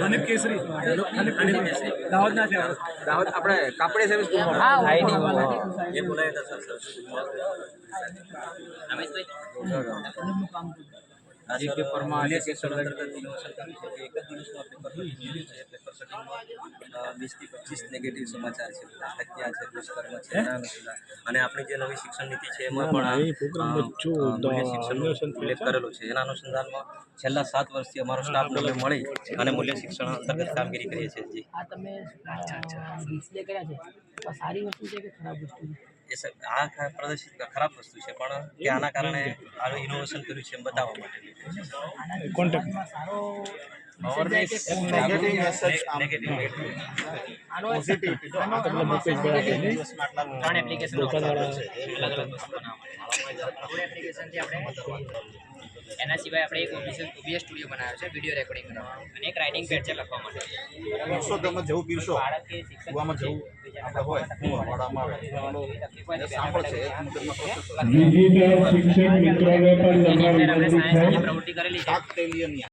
હનીફ કેસરી દાહોદના છે દાહોદ આપણે કાપડે સર્વિસ સ્કૂલમાં આઈડી એ બોલાયા હતા સર રમેશભાઈ જે પેપરમાં જે સેક્શન અંતર્ગત ઇનોવેશન કર્યું છે કે એક જ દિવસમાં પેપર પતી ગયું છે પેપર સેટિંગમાં 20 થી 25 નેગેટિવ સમાચાર છે હત્યા છે દુષ્કર્મ છે અને આપણી જે નવી શિક્ષણ નીતિ છે એમાં પણ મૂલ્ય શિક્ષણનો ઉલ્લેખ કરેલો છે એના અનુસંધાનમાં છેલ્લા 7 વર્ષથી અમારો સ્ટાફ નવે મળી અને મૂલ્ય શિક્ષણ અંતર્ગત કામગીરી કરીએ છીએ જી આ તમે ડિસ્પ્લે કર્યા છે તો સારી વસ્તુ છે કે ખરાબ વસ્તુ છે એ સર આ પ્રદર્શિત ખરાબ વસ્તુ છે પણ કે આના કારણે આનું ઇનોવેશન કર્યું છે એમ બતાવવા માટે કોન્ટેક્ટમાં સારો નેગેટિવ મેસેજ નેગેટિવ આનો પોઝિટિવ ત્રણ એપ્લિકેશન અલગ અલગ વસ્તુ બનાવવા એપ્લિકેશનથી આપણે એના સિવાય આપણે એક ઓબીએસ સ્ટુડિયો બનાવ્યો છે વિડીયો રેકોર્ડિંગ કરવાનો અને એક રાઇટિંગ પેડ છે લખવા માટે પીરશો તમે જેવું પીરશો કુવામાં જવું આપણે હોય વડામાં સાંભળશે ડિજિટલ શિક્ષક મિત્રોને પણ પ્રવૃત્તિ કરેલી છે